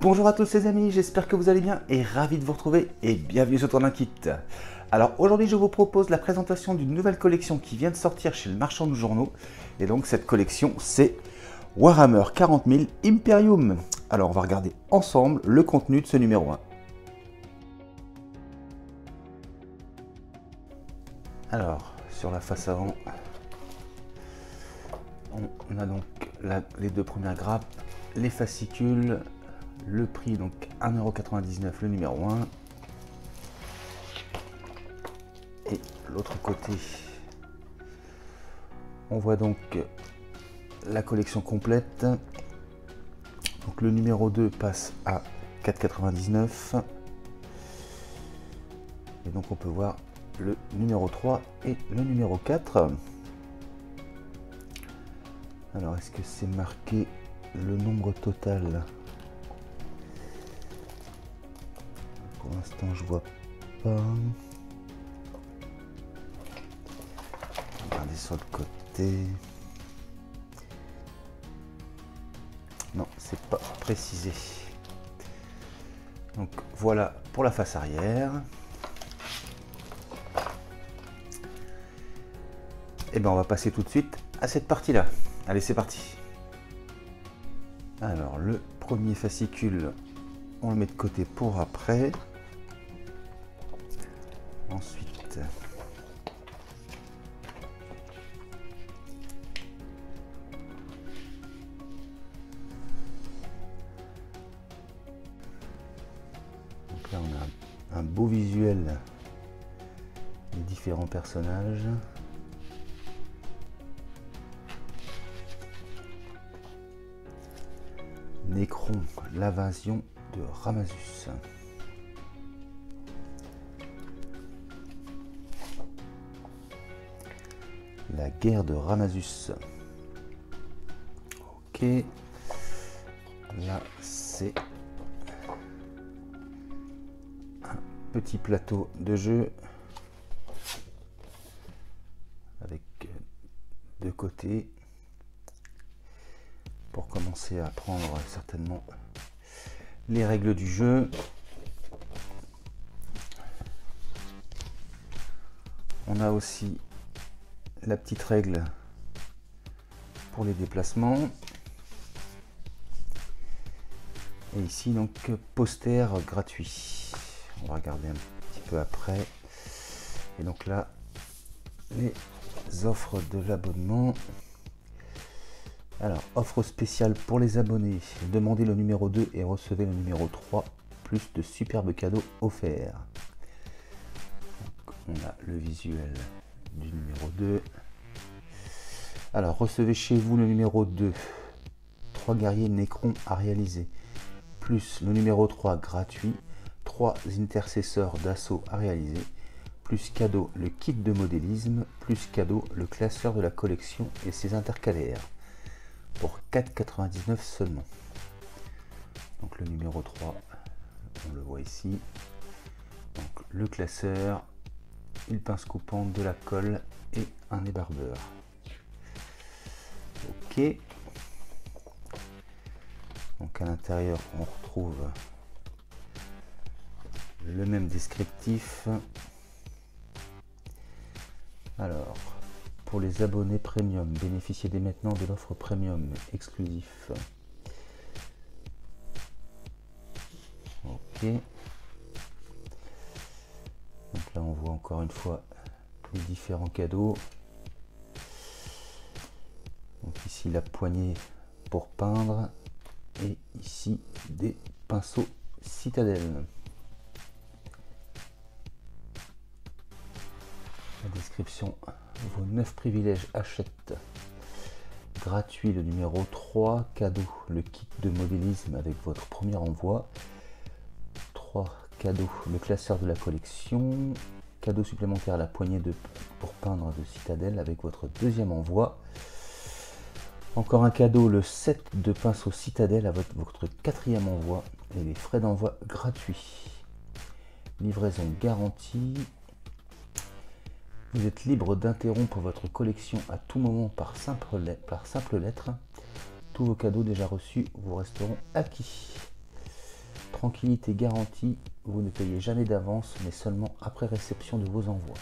Bonjour à tous les amis, j'espère que vous allez bien et ravi de vous retrouver et bienvenue sur Tournin Kit. Alors aujourd'hui je vous propose la présentation d'une nouvelle collection qui vient de sortir chez le marchand de journaux. Et donc cette collection c'est Warhammer 40 000 Imperium. Alors on va regarder ensemble le contenu de ce numéro 1. Alors sur la face avant, on a donc les deux premières grappes, les fascicules, le prix donc 1,99 € le numéro 1. Et l'autre côté, on voit donc la collection complète. Donc le numéro 2 passe à 4,99 €. Et donc on peut voir le numéro 3 et le numéro 4. Alors est-ce que c'est marqué le nombre total? Pour l'instant je vois pas. Regardez sur le côté. Non, c'est pas précisé. Donc voilà pour la face arrière. Et bien on va passer tout de suite à cette partie-là. Allez, c'est parti. Alors le premier fascicule, on le met de côté pour après. Ensuite, donc là on a un beau visuel des différents personnages. Necron, l'invasion de Ramazus. La guerre de Ramazus. Ok. Là, c'est un petit plateau de jeu avec deux côtés pour commencer à apprendre certainement les règles du jeu. On a aussi la petite règle pour les déplacements. Et ici donc poster gratuit. On va regarder un petit peu après. Et donc là, les offres de l'abonnement. Alors, offre spéciale pour les abonnés. Demandez le numéro 2 et recevez le numéro 3, plus de superbes cadeaux offerts. Donc, on a le visuel du numéro 2. Alors, recevez chez vous le numéro 2, 3 guerriers Necron à réaliser, plus le numéro 3 gratuit, 3 intercesseurs d'assaut à réaliser, plus cadeau le kit de modélisme, plus cadeau le classeur de la collection et ses intercalaires. Pour 4,99 € seulement. Donc le numéro 3, on le voit ici. Donc le classeur, une pince coupante, de la colle et un débardeur. Ok. Donc à l'intérieur, on retrouve le même descriptif. Alors, pour les abonnés premium, bénéficiez dès maintenant de l'offre premium exclusif. Ok. Donc là on voit encore une fois les différents cadeaux. Donc ici la poignée pour peindre et ici des pinceaux citadelle. La description: vos 9 privilèges achètent. Gratuit le numéro 3, cadeau le kit de modélisme avec votre premier envoi. 3 cadeaux le classeur de la collection. Cadeau supplémentaire la poignée pour peindre de citadelle avec votre deuxième envoi. Encore un cadeau, le set de pinceaux citadelle avec votre quatrième envoi et les frais d'envoi gratuits. Livraison garantie. Vous êtes libre d'interrompre votre collection à tout moment par simple lettre. Tous vos cadeaux déjà reçus vous resteront acquis. tranquillité garantie, vous ne payez jamais d'avance, mais seulement après réception de vos envois.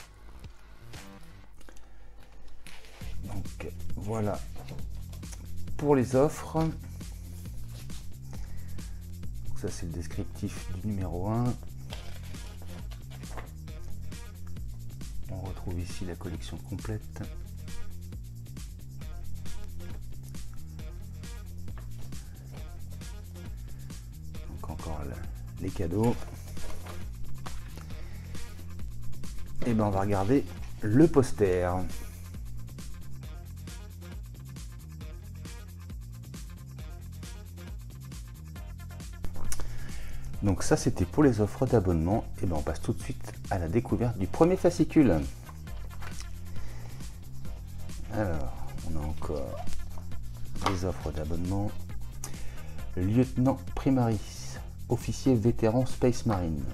Donc voilà pour les offres. Donc, ça c'est le descriptif du numéro 1. On retrouve ici la collection complète. Donc encore les cadeaux. Et ben on va regarder le poster. Donc ça c'était pour les offres d'abonnement. Et ben on passe tout de suite à la découverte du premier fascicule. Alors on a encore des offres d'abonnement. Lieutenant Primaris, officier vétéran Space Marine.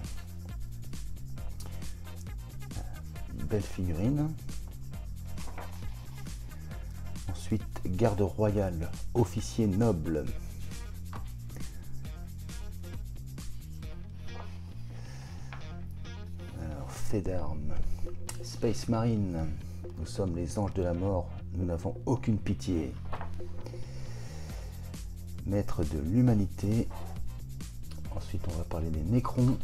Belle figurine. Ensuite garde royale, officier noble. Fait d'armes, Space Marine, nous sommes les anges de la mort, nous n'avons aucune pitié. Maître de l'humanité. Ensuite on va parler des Nécrons.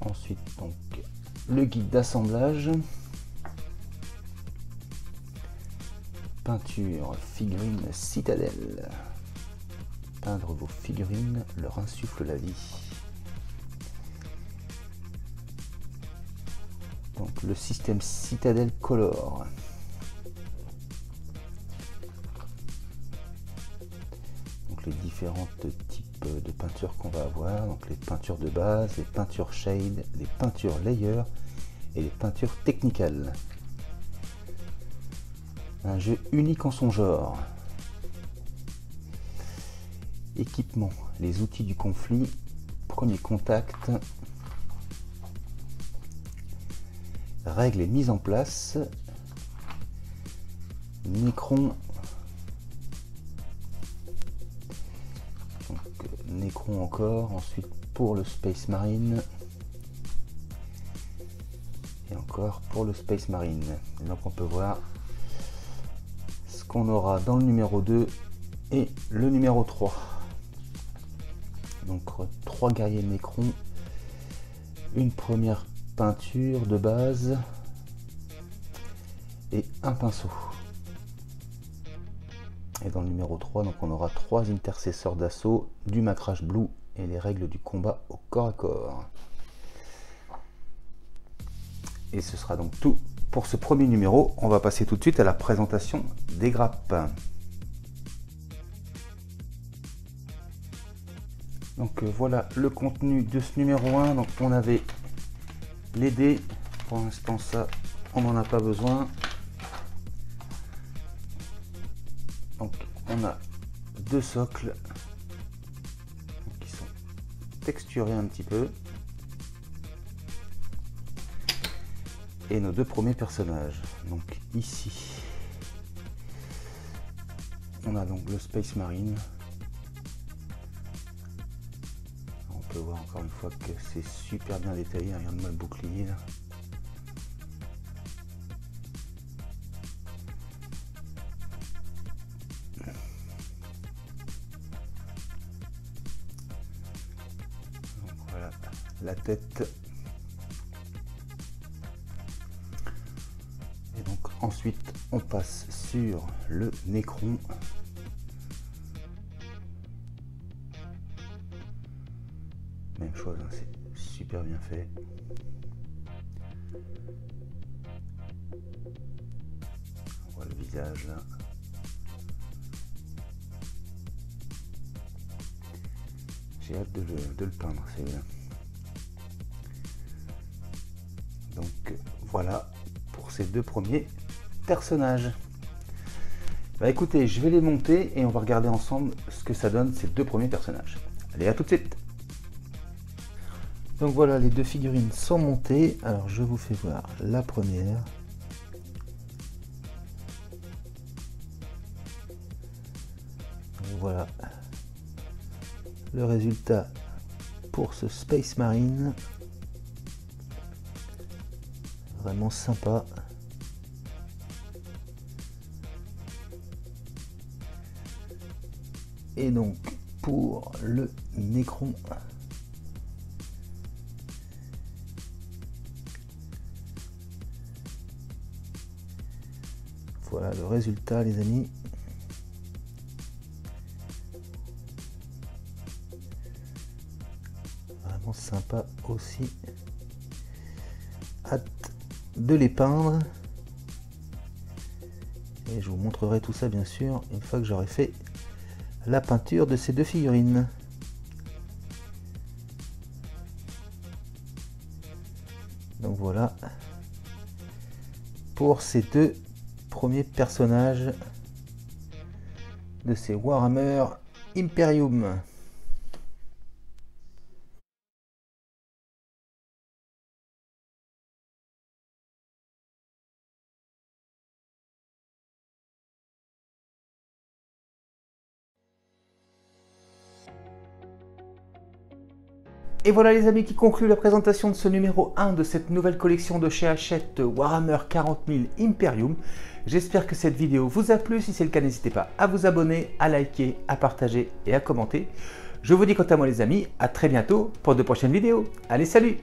Ensuite donc le guide d'assemblage. Peinture figurine citadelle. Peindre vos figurines leur insuffle la vie. Donc le système Citadel Color. Donc les différents types de peintures qu'on va avoir. Donc les peintures de base, les peintures shade, les peintures layer et les peintures technicales. Un jeu unique en son genre. Équipement, les outils du conflit, premier contact, règles et mise en place, Nécron, donc Nécron encore, ensuite pour le Space Marine, et encore pour le Space Marine. Et donc on peut voir ce qu'on aura dans le numéro 2 et le numéro 3. Donc 3 guerriers Nécron, une première peinture de base et un pinceau. Et dans le numéro 3, donc on aura 3 intercesseurs d'assaut, du macrage blue et les règles du combat au corps à corps. Et ce sera donc tout pour ce premier numéro. On va passer tout de suite à la présentation des grappes. Donc voilà le contenu de ce numéro 1. Donc on avait les dés. Pour l'instant ça on n'en a pas besoin. Donc on a 2 socles qui sont texturés un petit peu. Et nos 2 premiers personnages. Donc ici on a donc le Space Marine. On peut voir encore une fois que c'est super bien détaillé. Regarde-moi le bouclier là. Donc voilà la tête. Et donc ensuite on passe sur le Nécron. Même chose, hein, c'est super bien fait. On voit le visage là. J'ai hâte de le peindre, c'est bien. Donc voilà pour ces 2 premiers personnages. Bah écoutez, je vais les monter et on va regarder ensemble ce que ça donne ces 2 premiers personnages. Allez, à tout de suite. Donc voilà, les 2 figurines sont montées. Alors je vous fais voir la première. Voilà le résultat pour ce Space Marine. Vraiment sympa. Et donc pour le Necron, voilà le résultat les amis. Vraiment sympa aussi. Hâte de les peindre. Et je vous montrerai tout ça bien sûr une fois que j'aurai fait la peinture de ces deux figurines. Donc voilà pour ces deux premiers personnages de ces Warhammer Imperium. Et voilà les amis qui conclut la présentation de ce numéro 1 de cette nouvelle collection de chez Hachette Warhammer 40 000 Imperium. J'espère que cette vidéo vous a plu. Si c'est le cas, n'hésitez pas à vous abonner, à liker, à partager et à commenter. Je vous dis quant à moi les amis, à très bientôt pour de prochaines vidéos. Allez, salut!